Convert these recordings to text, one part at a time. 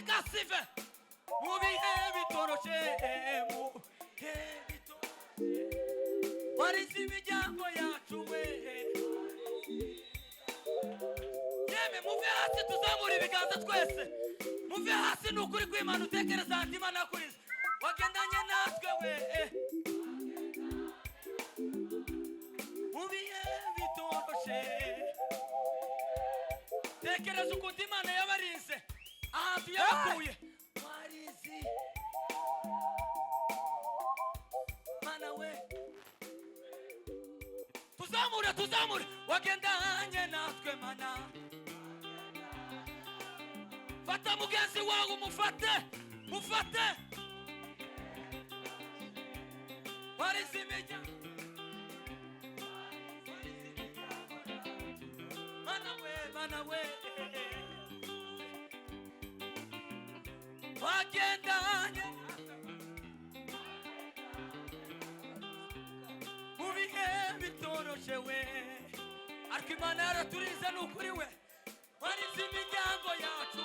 kasive mubihe bitoroshe warizi imiryango yacu we yeme muve hasi tuzamura ibiganza twese muve hasi nukuri kw'Imana utekereza andi Imana yakurize wagendanye natwe we mubihe bitoroshe tekereza ukuntu Imana yabarinze ahantu yabakuye warizi Mana we tuzamure wagendanye natwe Mana fata mugenzi wawe mufate warizi imiryango Mana we wagendanye mubihe bitoroshe we ariko Imana yaraturize n'ukuri we warizi imiryango yacu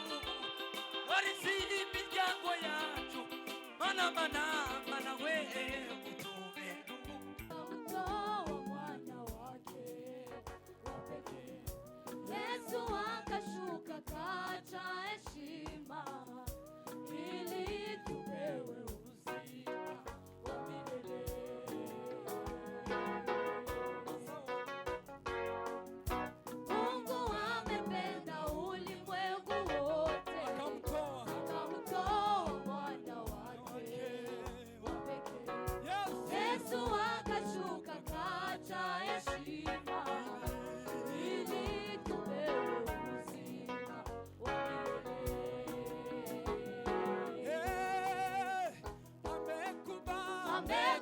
Mana we Yesu akashuka kacha heshima ili tupewe uzima wa milele. Mungu amependa ulimwengu wote akamtoa mwana wake wa pekee. Yesu akashuka kacha heshima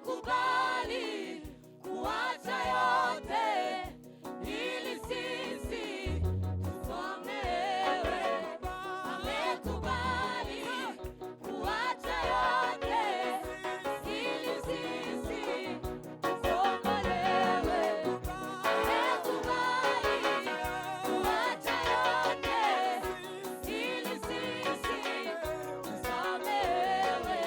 amekubali kuacha yote ili sisi tusamehewe. Amekubali kuacha yote ili sisi tusamehewe. Amekubali kuacha yote ili sisi tusamehewe.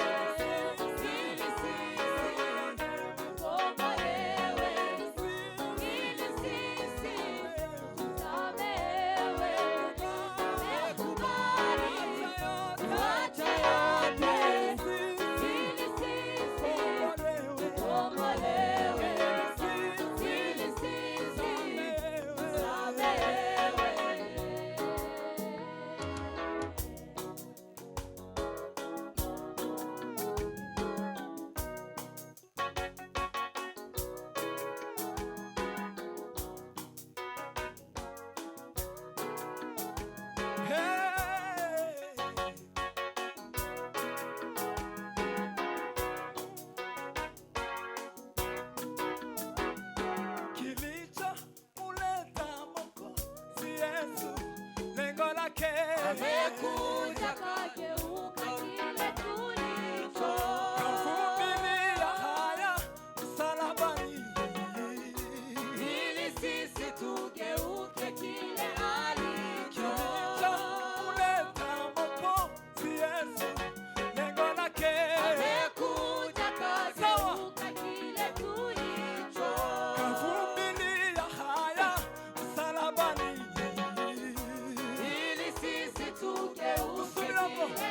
Amekuja kageuka kile tulicho kavumilia haya msalabani ili sisi tugeuke kile alicho. Kuleta Mwokozi Yesu lengo lake. Amekuja kageuka kile tulicho kavumilia haya msalabani ili sisi tugeuke kile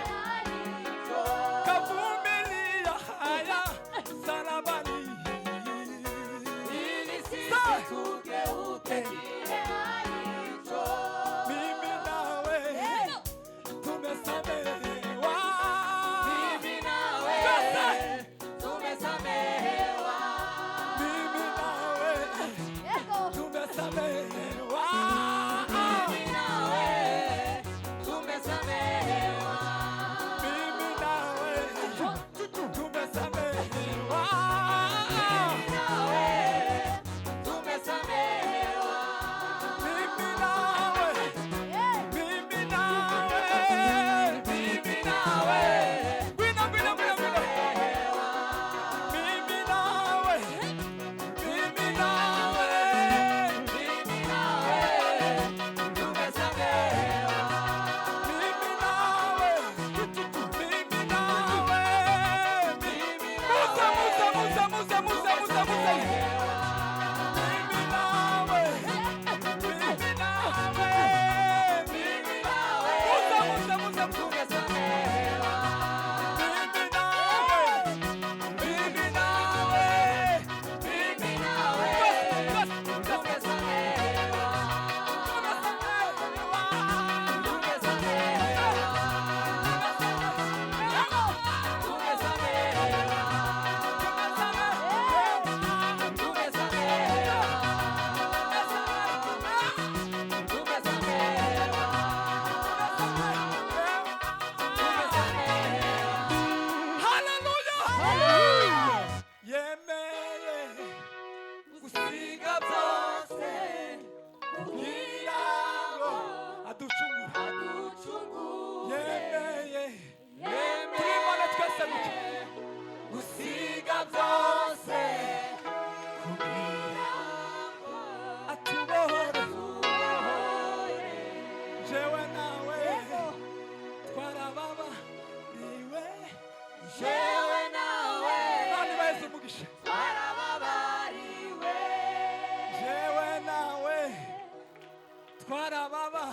twarababa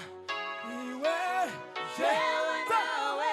iwe jewe nawe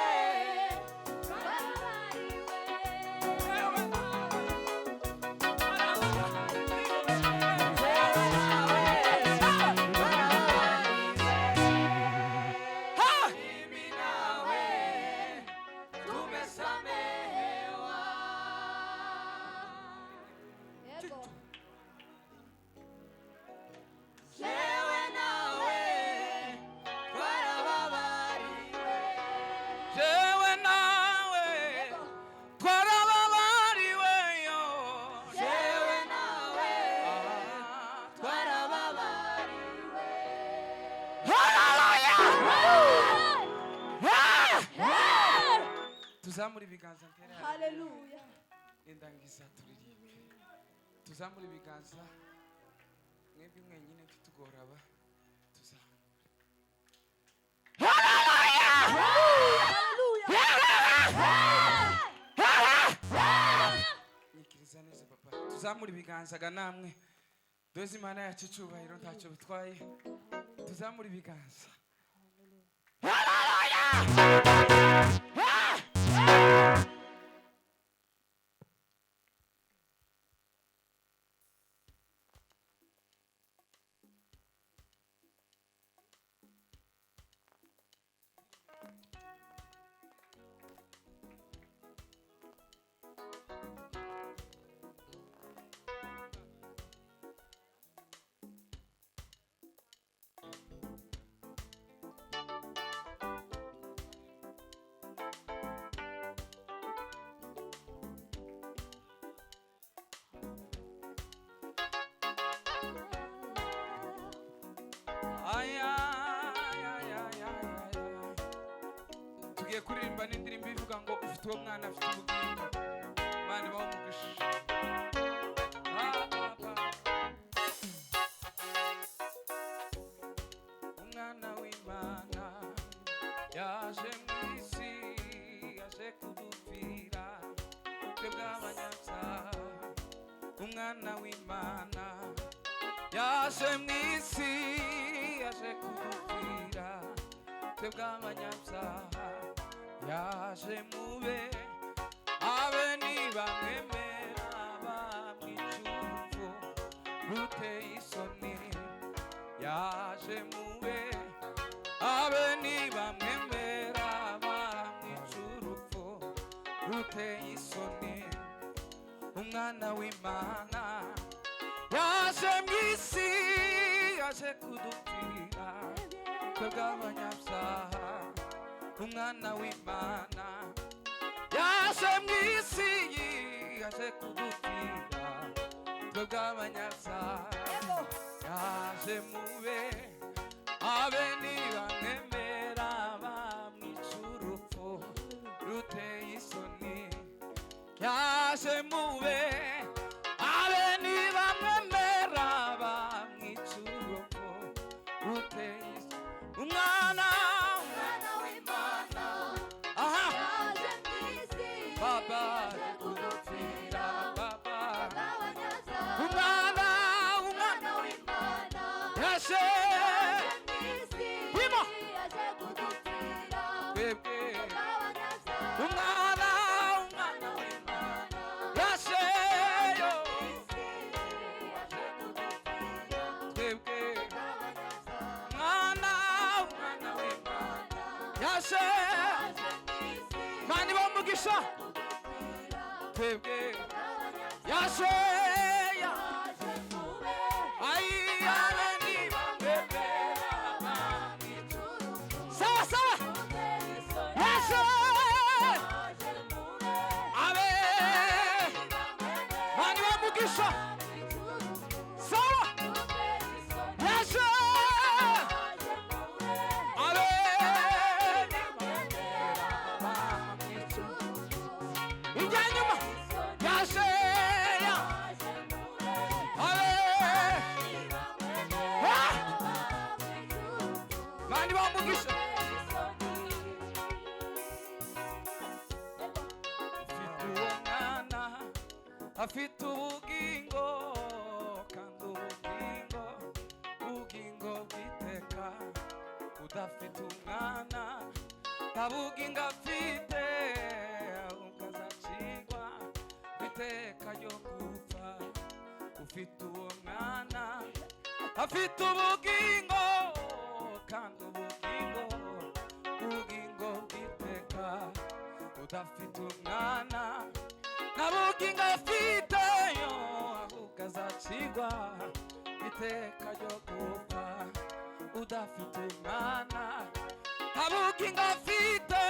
tuzamura ibiganza mpera. Haleluya. Indangiza turirimbe. Tuzamura ibiganza mwebwe mwenyine tutugoraba. Tuzamura. Haleluya. Nyikiriza neza papa. Tuzamura ibiganza ga namwe. Dozi Imana yacu cyubahiro ntacyo bitwaye. Tuzamura ibiganza. Tugiye kuririmba n'indirimbo ivuga ngo ufite uwo mwana afite ubugingo. Imana ibahe umugisha. Umwana w'Imana yaje mu isi, yaje kudupfira twebwe abanyabyaha. Umwana w'Imana yaje mu isi, yaje kudupfira twebwe abanyabyaha. Yaje mube abe nibamwemera bamwica urupfu ruteye isoni. Yaje mube abe nibamwemera bamwica urupfu ruteye isoni. Umwana w'Imana yaje mu isi, yaje kudupfira twebwe abanyabyaha. Umwana w'Imana yaje mu isi, yaje kudupfira twebwe abanyabyaha. Yaje mube abe nibamwemera bamwica urupfu ruteye isoni. Yaje mube abe nibamwemera bamwica urupfu ruteye isoni. Umwana Baba, Baba, umwana w'Imana yaje himo bebe. Umwana w'Imana yaje yo bebe. Umwana w'Imana yaje mani bamugisha twebwe. Yaje ayiyane nibamwemera bamwica urupfu. Sawa sawa. Yaje abe mani bamugisha. Sawa. Yaje abe Inyuma yaje mani bamugisha. Ufite uwo mwana afite ubugingo kandi ubugingo bw'iteka. udafite umwana ntabugingo afite ahubwo azacirwa iteka ryo gupfa. Ufite uwo mwana afite ubugingo kandi ubugingo bw'iteka. Udafite umwana ntabugingo afite ahubwo azacirwa iteka ryo gupfa. Udafite umwana ntabugingo afite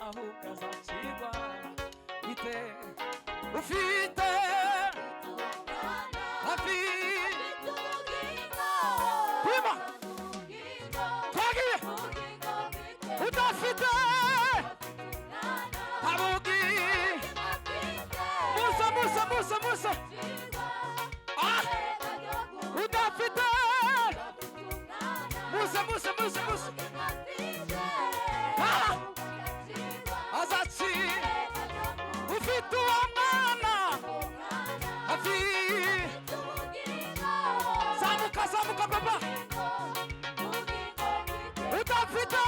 ahubwo azacirwa iteka. Ufite Prima Twagiye udafite Musa udafite Musa azaci. Ufite uwo mwana zamuka papa udafite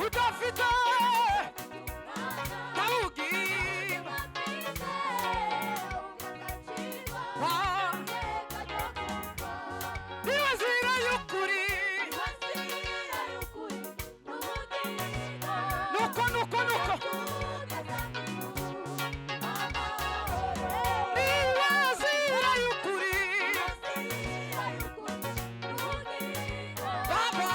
udafite niwe nzira y'ukuri. Nuko niwe nzira y'ukuri Baba.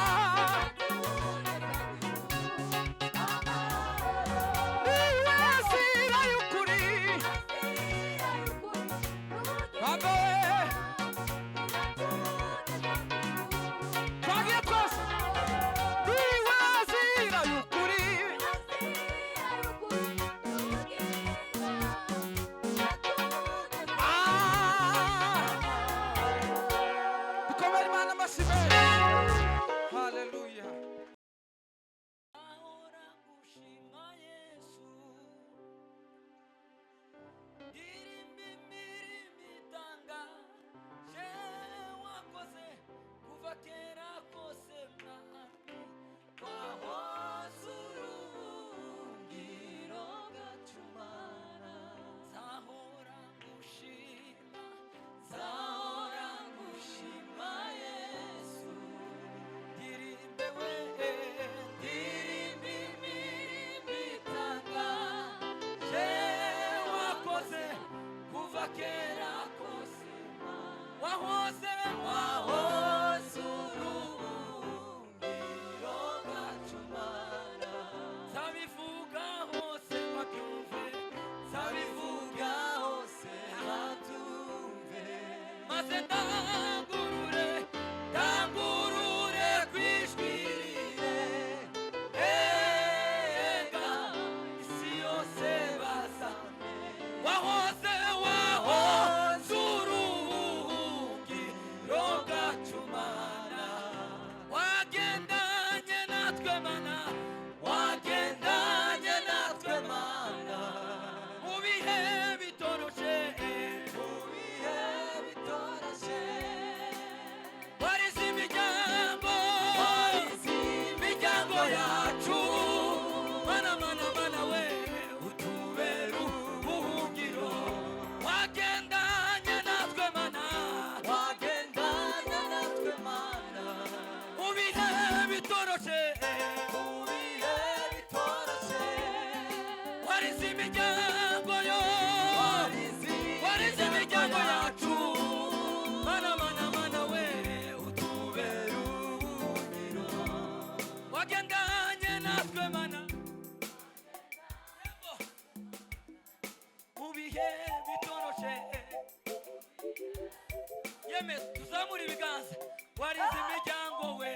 Tuzamura ibiganza warize imiryango we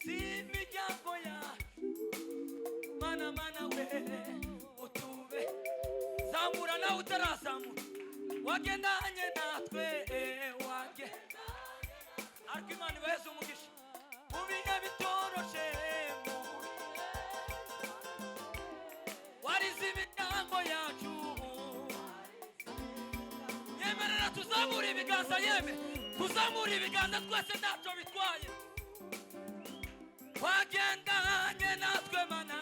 si imiryango ya mana we utube zamura nawe utarazamura wagendanye natwe ariko Imana ibaheze umugisha mu bihe bitoroshe warize imiryango yacu tuzamura ibiganza yeme tuzamura ibiganza twese ntacyo bitwaye wagendanye natwe mana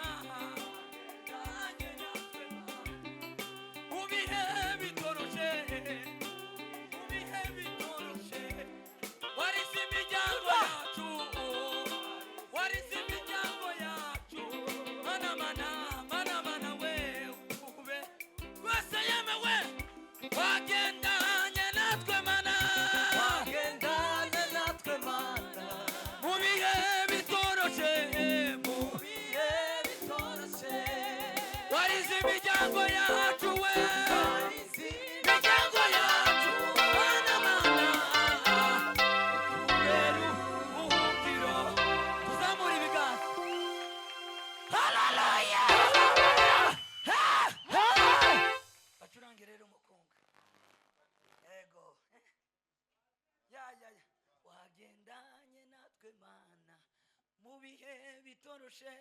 mu bihe bitoroshe warize imiryango yacu warize imiryango yacu mana mana mana mana we ube twese yemewe wagendanye natwe mana wagendanye natwe mana mu bihe bitoroshe warize imiryango yacu we imiryango yacu mana mana uberu ubuhungiro tuzamura ibiganza haleluya bacurange rero umukunga ego ya wagendanye natwe mana mu bihe bitoroshe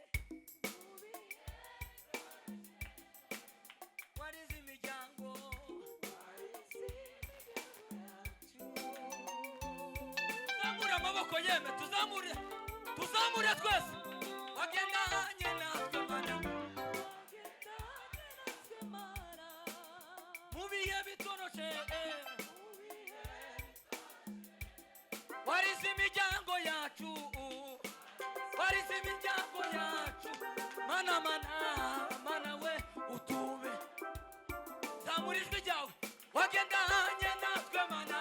warize imiryango tuzamure amaboko yeme tuzamure twese wagendanye natwe mana mu bihe bitoroshe warize imiryango yacu warize imiryango yacu mana mana mana we utube zamura ijwi ryawe wagendanye natwe mana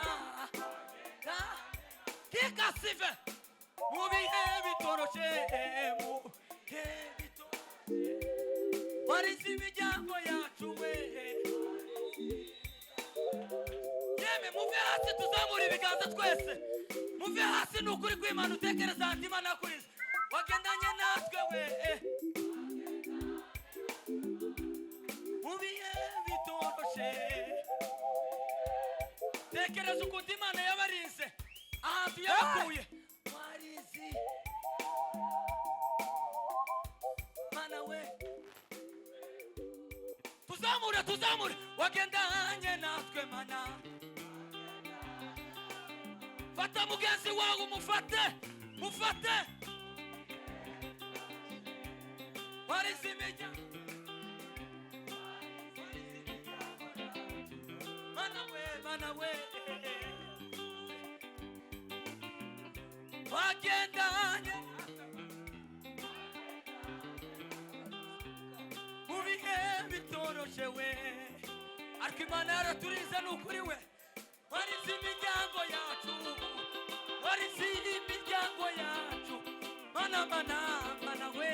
kikasive mu bihe bitoroshe warize imiryango yacu we yeme muve hasi tuzamura ibiganza twese muve hasi n'ukuri kw'Imana utekereza andi Imana yakurize wagendanye natwe we mu bihe bitoroshe tekereza ukuntu Imana yabarinze ahantu yabakuye warizi mana we tuzamure wagendanye natwe mana fata mugenzi wawe umufate warize imiryango mana we wagendanye mu bihe bitoroshe we ariko Imana yaraturize n'ukuri we warize imiryango yacu warize imiryango yacu mana we